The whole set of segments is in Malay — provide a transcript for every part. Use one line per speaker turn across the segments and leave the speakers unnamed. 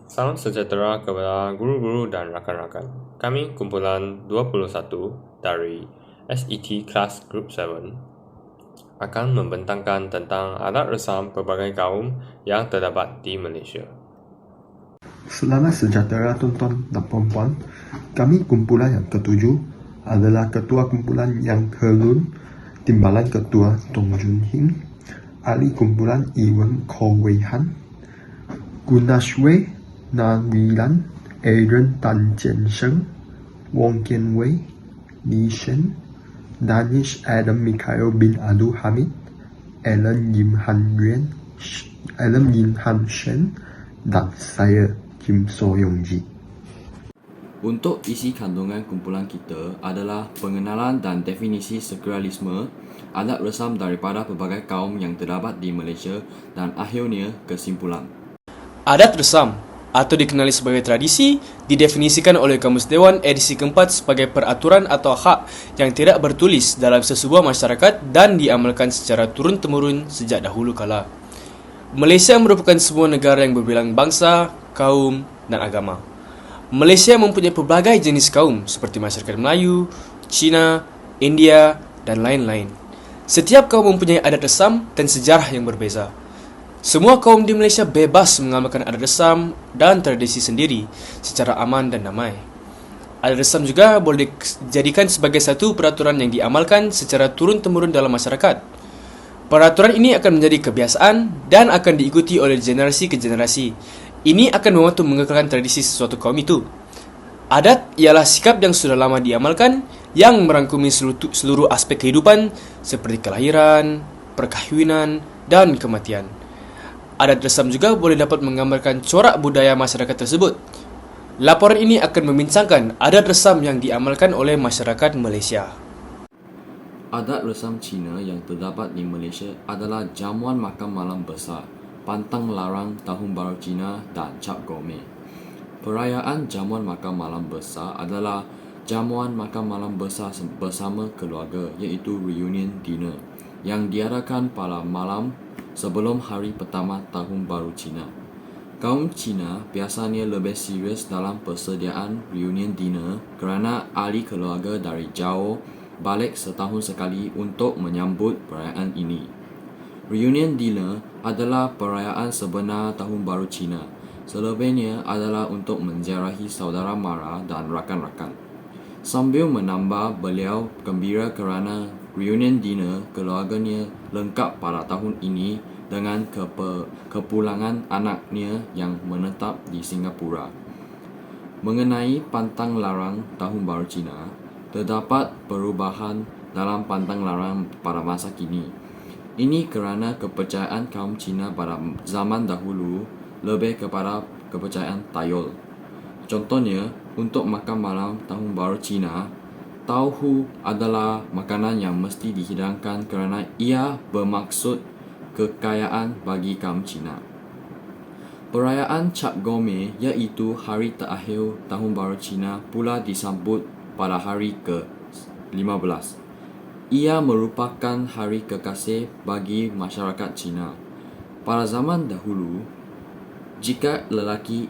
Salam sejahtera kepada guru-guru dan rakan-rakan. Kami kumpulan 21 dari SET Class Group 7 akan membentangkan tentang adat resam pelbagai kaum yang terdapat di Malaysia.
Selamat sejahtera tuan-tuan dan puan-puan. Kami kumpulan yang ketujuh adalah ketua kumpulan yang kelun, timbalan ketua Tong Jun Hing, ahli kumpulan Iwan Koh Wei Han, Gunashwe Nawilan, Aaron Tan Chen Sheng, Wong Kian Wei, Lee Shen, Danish Adam Mikhail bin Abdul Hamid, Alan Yim Han Shen, dan saya Kim So Yong Ji.
Untuk isi kandungan kumpulan kita adalah pengenalan dan definisi sekularisme, adat resam daripada pelbagai kaum yang terdapat di Malaysia dan akhirnya kesimpulan.
Adat resam atau dikenali sebagai tradisi didefinisikan oleh Kamus Dewan edisi keempat sebagai peraturan atau hak yang tidak bertulis dalam sesebuah masyarakat dan diamalkan secara turun-temurun sejak dahulu kala. Malaysia merupakan sebuah negara yang berbilang bangsa, kaum dan agama. Malaysia mempunyai pelbagai jenis kaum seperti masyarakat Melayu, Cina, India dan lain-lain. Setiap kaum mempunyai adat resam dan sejarah yang berbeza. Semua kaum di Malaysia bebas mengamalkan adat resam dan tradisi sendiri secara aman dan damai. Adat resam juga boleh dijadikan sebagai satu peraturan yang diamalkan secara turun-temurun dalam masyarakat. Peraturan ini akan menjadi kebiasaan dan akan diikuti oleh generasi ke generasi. Ini akan membantu mengekalkan tradisi sesuatu kaum itu. Adat ialah sikap yang sudah lama diamalkan yang merangkumi seluruh aspek kehidupan seperti kelahiran, perkahwinan, dan kematian. Adat resam juga boleh dapat menggambarkan corak budaya masyarakat tersebut. Laporan ini akan membincangkan adat resam yang diamalkan oleh masyarakat Malaysia.
Adat resam Cina yang terdapat di Malaysia adalah jamuan makan malam besar, pantang larang Tahun Baru Cina dan Cap Gome. Perayaan jamuan makan malam besar adalah jamuan makan malam besar bersama keluarga iaitu reunion dinner yang diadakan pada malam sebelum hari pertama Tahun Baru Cina. Kaum Cina biasanya lebih serius dalam persediaan reunion dinner kerana ahli keluarga dari jauh balik setahun sekali untuk menyambut perayaan ini. Reunion dinner adalah perayaan sebenar Tahun Baru Cina. Selebihnya adalah untuk menziarahi saudara mara dan rakan-rakan. Sambil menambah beliau gembira kerana reunion dinner keluarganya lengkap pada tahun ini dengan kepulangan anaknya yang menetap di Singapura. Mengenai pantang larang Tahun Baru Cina, terdapat perubahan dalam pantang larang pada masa kini. Ini kerana kepercayaan kaum Cina pada zaman dahulu lebih kepada kepercayaan tayul. Contohnya, untuk makan malam Tahun Baru Cina, tauhu adalah makanan yang mesti dihidangkan kerana ia bermaksud kekayaan bagi kaum Cina. Perayaan Cap Gome iaitu hari terakhir Tahun Baru Cina pula disambut pada hari ke-15. Ia merupakan hari kekasih bagi masyarakat Cina. Pada zaman dahulu, jika lelaki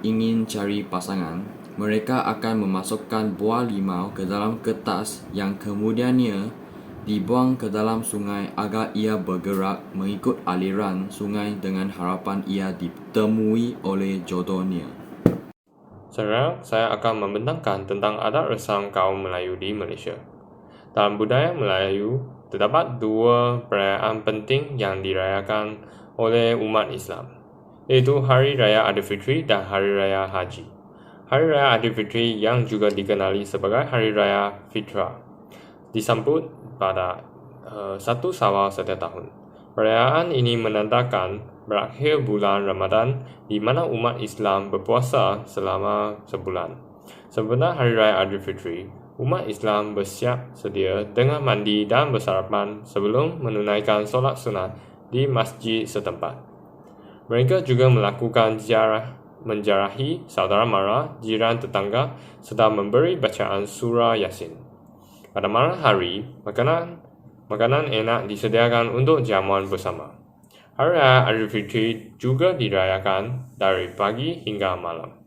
ingin cari pasangan, mereka akan memasukkan buah limau ke dalam kertas yang kemudiannya dibuang ke dalam sungai agar ia bergerak mengikut aliran sungai dengan harapan ia ditemui oleh jodohnya.
Sekarang saya akan membentangkan tentang adat resam kaum Melayu di Malaysia. Dalam budaya Melayu, terdapat dua perayaan penting yang dirayakan oleh umat Islam, iaitu Hari Raya Aidilfitri dan Hari Raya Haji. Hari Raya Aidilfitri yang juga dikenali sebagai Hari Raya Fitrah disambut pada 1 Syawal setiap tahun. Perayaan ini menandakan berakhir bulan Ramadan di mana umat Islam berpuasa selama sebulan. Sebenar Hari Raya Aidilfitri, umat Islam bersiap sedia dengan mandi dan bersarapan sebelum menunaikan solat sunat di masjid setempat. Mereka juga melakukan ziarah menziarahi saudara mara, jiran tetangga serta memberi bacaan surah Yasin. Pada malam hari, makanan enak disediakan untuk jamuan bersama. Hari Raya Aidilfitri juga dirayakan dari pagi hingga malam.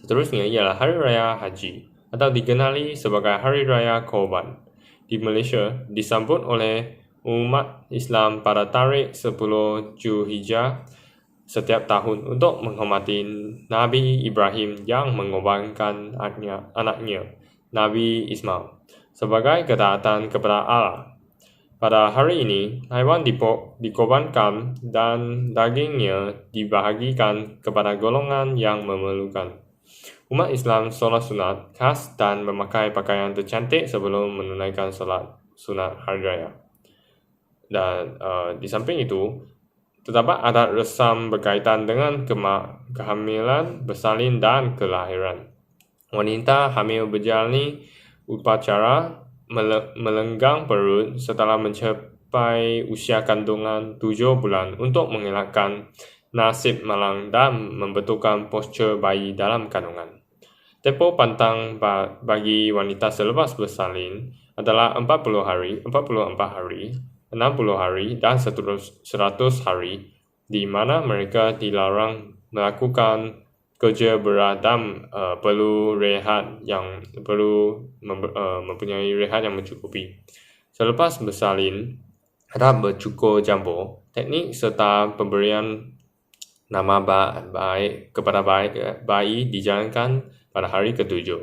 Seterusnya ialah Hari Raya Haji atau dikenali sebagai Hari Raya Korban. Di Malaysia disambut oleh umat Islam pada tarikh 10 Zulhijjah setiap tahun untuk menghormati Nabi Ibrahim yang mengorbankan anaknya Nabi Ismail sebagai ketaatan kepada Allah. Pada hari ini, haiwan dikorbankan dan dagingnya dibahagikan kepada golongan yang memerlukan. Umat Islam solat sunat khas dan memakai pakaian tercantik sebelum menunaikan solat sunat hari raya. Dan di samping itu, terdapat adat resam berkaitan dengan kehamilan, bersalin dan kelahiran. Wanita hamil berjalani upacara melenggang perut setelah mencapai usia kandungan 7 bulan untuk mengelakkan nasib malang dan membetulkan postur bayi dalam kandungan. Tempoh pantang bagi wanita selepas bersalin adalah 40 hari, 44 hari, 60 hari dan 100 hari, di mana mereka dilarang melakukan kerja berat dan perlu mempunyai rehat yang mencukupi. Selepas bersalin, ada bercukur jambur, teknik serta pemberian nama baik kepada bayi dijalankan pada hari ke-7.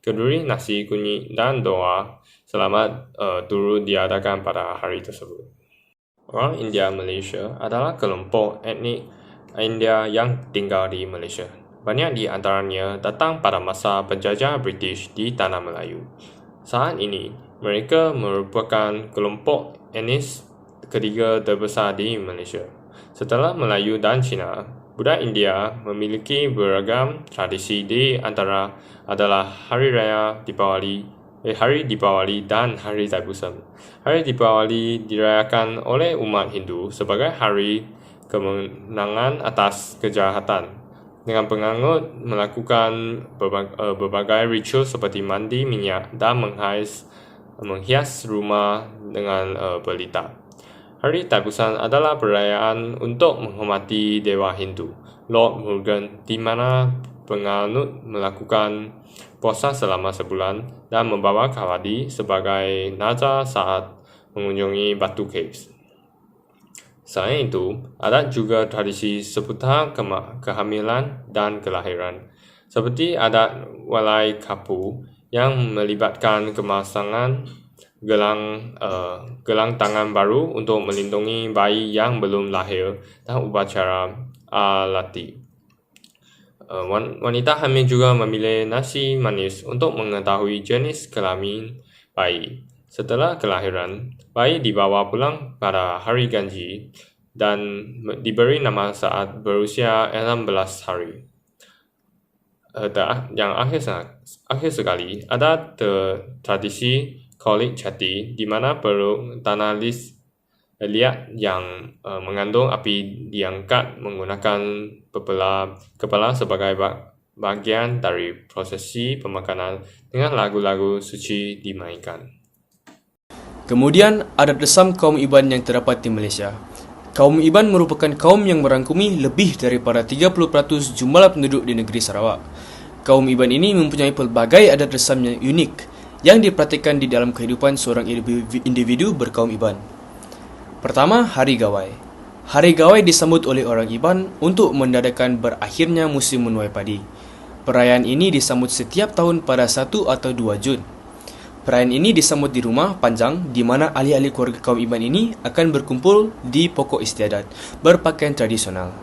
Kenduri, nasi kunyit dan doa selamat turut diadakan pada hari tersebut. Orang India Malaysia adalah kelompok etnik India yang tinggal di Malaysia. Banyak di antaranya datang pada masa penjajah British di Tanah Melayu. Saat ini, mereka merupakan kelompok etnis ketiga terbesar di Malaysia. Setelah Melayu dan Cina, budaya India memiliki beragam tradisi di antara adalah Hari Deepawali dan Hari Thaipusam. Hari Deepawali dirayakan oleh umat Hindu sebagai hari kemenangan atas kejahatan, dengan penganut melakukan berbagai ritual seperti mandi minyak dan menghias rumah dengan pelita. Hari Thaipusam adalah perayaan untuk menghormati Dewa Hindu, Lord Murugan, di mana penganut melakukan puasa selama sebulan dan membawa kawadi sebagai nazar saat mengunjungi Batu Caves. Selain itu, ada juga tradisi seputar kehamilan dan kelahiran, seperti adat walai kapu yang melibatkan kemasangan gelang tangan baru untuk melindungi bayi yang belum lahir dan upacara alati. Wanita hamil juga memilih nasi manis untuk mengetahui jenis kelamin bayi. Setelah kelahiran, bayi dibawa pulang pada hari ganji dan diberi nama saat berusia 16 hari. Yang akhir sekali, ada tradisi kolik cati di mana perut tanah liat yang mengandung api diangkat menggunakan kepala sebagai bagian dari prosesi pemakanan dengan lagu-lagu suci dimainkan.
Kemudian, adat resam kaum Iban yang terdapat di Malaysia. Kaum Iban merupakan kaum yang merangkumi lebih daripada 30% jumlah penduduk di negeri Sarawak. Kaum Iban ini mempunyai pelbagai adat resam yang unik yang diperhatikan di dalam kehidupan seorang individu berkaum Iban. Pertama, Hari Gawai. Hari Gawai disambut oleh orang Iban untuk mendadakan berakhirnya musim menuai padi. Perayaan ini disambut setiap tahun pada 1 atau 2 Jun. Perayaan ini disambut di rumah panjang di mana ahli-ahli keluarga kaum Iban ini akan berkumpul di pokok istiadat berpakaian tradisional.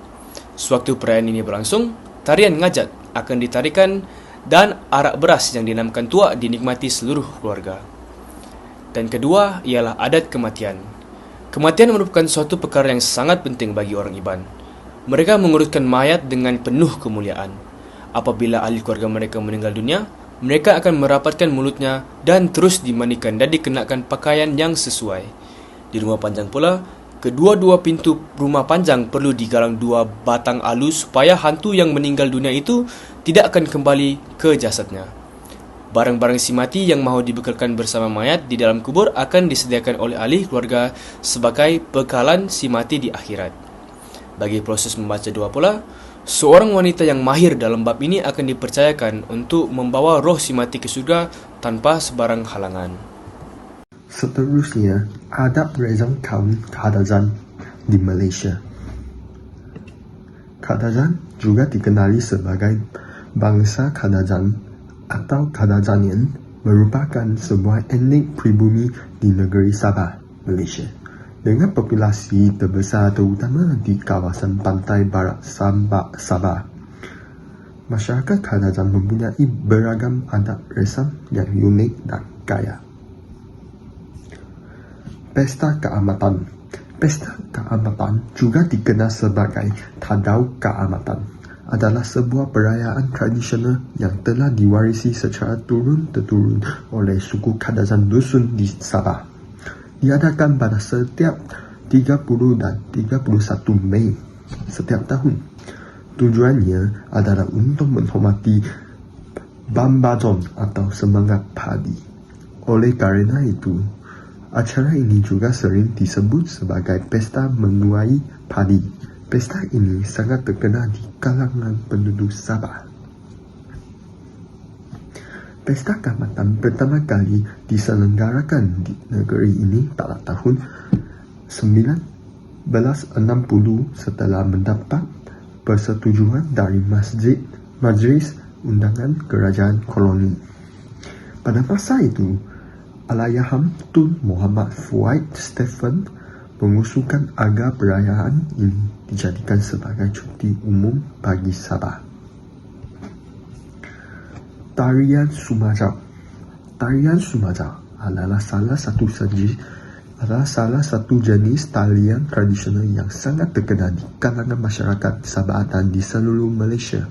Sewaktu perayaan ini berlangsung, tarian ngajat akan ditarikan dan arak beras yang dinamakan tuak dinikmati seluruh keluarga. Dan kedua ialah adat kematian. Kematian merupakan suatu perkara yang sangat penting bagi orang Iban. Mereka mengurutkan mayat dengan penuh kemuliaan. Apabila ahli keluarga mereka meninggal dunia, mereka akan merapatkan mulutnya dan terus dimandikan dan dikenakan pakaian yang sesuai. Di rumah panjang pula, kedua-dua pintu rumah panjang perlu digalang 2 batang alu supaya hantu yang meninggal dunia itu tidak akan kembali ke jasadnya. Barang-barang si mati yang mahu dibekalkan bersama mayat di dalam kubur akan disediakan oleh ahli keluarga sebagai bekalan si mati di akhirat. Bagi proses membaca doa pula, seorang wanita yang mahir dalam bab ini akan dipercayakan untuk membawa roh si mati ke surga tanpa sebarang halangan.
Seterusnya, adab rezam kaum Kadazan di Malaysia. Kadazan juga dikenali sebagai bangsa Kadazan atau Kadazanian, merupakan sebuah etnik pribumi di negeri Sabah, Malaysia, dengan populasi terbesar terutama di kawasan pantai barat Sabah. Masyarakat Kadazan mempunyai beragam adat resam yang unik dan kaya. Pesta Keamatan. Pesta Keamatan juga dikenal sebagai Tadau Keamatan, adalah sebuah perayaan tradisional yang telah diwarisi secara turun-temurun oleh suku Kadazan Dusun di Sabah. Diadakan pada setiap 30 dan 31 Mei setiap tahun. Tujuannya adalah untuk menghormati Bambazon atau semangat padi. Oleh kerana itu, acara ini juga sering disebut sebagai Pesta Menuai Padi. Pesta ini sangat terkenal di kalangan penduduk Sabah. Pesta Keamatan pertama kali diselenggarakan di negeri ini pada tahun 1960 setelah mendapat persetujuan dari Majlis Undangan Kerajaan Koloni. Pada masa itu, Allahyarham Tun Muhammad Fuad Stephen mengusulkan agar perayaan ini dijadikan sebagai cuti umum bagi Sabah. Tarian Sumajau. Tarian Sumajau adalah salah satu jenis tarian tradisional yang sangat terkenal di kalangan masyarakat Sabah dan di seluruh Malaysia.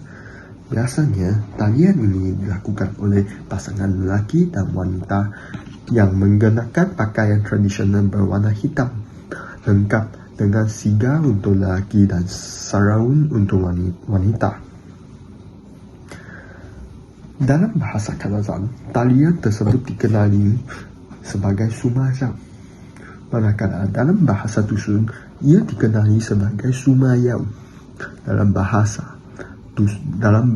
Biasanya, tarian ini dilakukan oleh pasangan lelaki dan wanita yang menggunakan pakaian tradisional berwarna hitam, lengkap dengan sigar untuk lelaki dan saraun untuk wanita. Dalam bahasa Kadazan, tarian tersebut dikenali sebagai Sumajau. Manakala dalam bahasa dusun, ia dikenali sebagai Sumayau. Dalam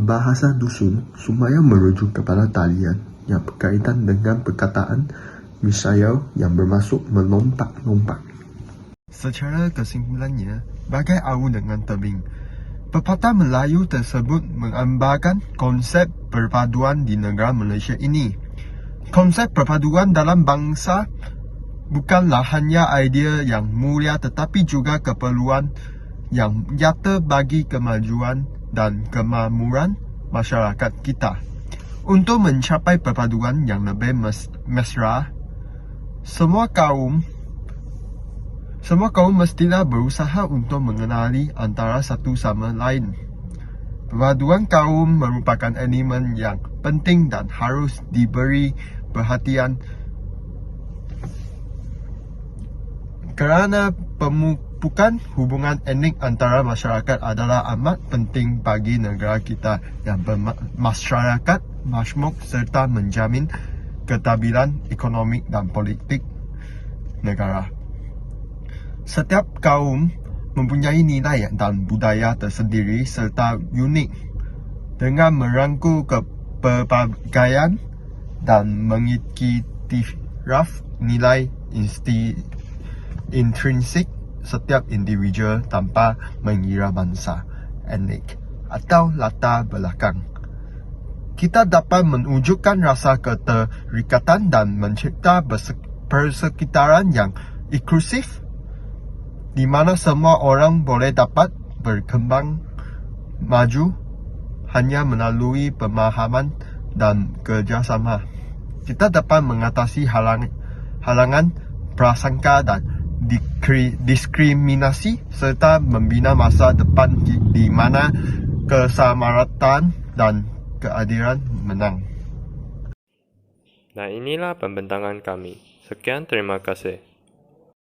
bahasa dusun, Sumayau merujuk kepada tarian yang berkaitan dengan perkataan misayau yang bermaksud melompat-lompat. Secara kesimpulannya, bagai awu dengan tebing, pepatah Melayu tersebut menggambarkan konsep perpaduan di negara Malaysia ini. Konsep perpaduan dalam bangsa bukanlah hanya idea yang mulia tetapi juga keperluan yang nyata bagi kemajuan dan kemakmuran masyarakat kita. Untuk mencapai perpaduan yang lebih mesra, semua kaum mestilah berusaha untuk mengenali antara satu sama lain. Perpaduan kaum merupakan elemen yang penting dan harus diberi perhatian kerana pemupukan hubungan etnik antara masyarakat adalah amat penting bagi negara kita yang bermasyarakat majmuk serta menjamin kestabilan ekonomi dan politik negara. Setiap kaum mempunyai nilai dan budaya tersendiri serta unik. Dengan merangkul kepelbagaian dan mengiktiraf nilai intrinsik setiap individu tanpa mengira bangsa, etnik atau latar belakang, kita dapat menunjukkan rasa keterikatan dan mencipta persekitaran yang inklusif di mana semua orang boleh dapat berkembang maju hanya melalui pemahaman dan kerjasama. Kita dapat mengatasi halangan prasangka dan diskriminasi serta membina masa depan di mana kesamaratan dan keadilan menang.
Nah, inilah pembentangan kami. Sekian, terima kasih.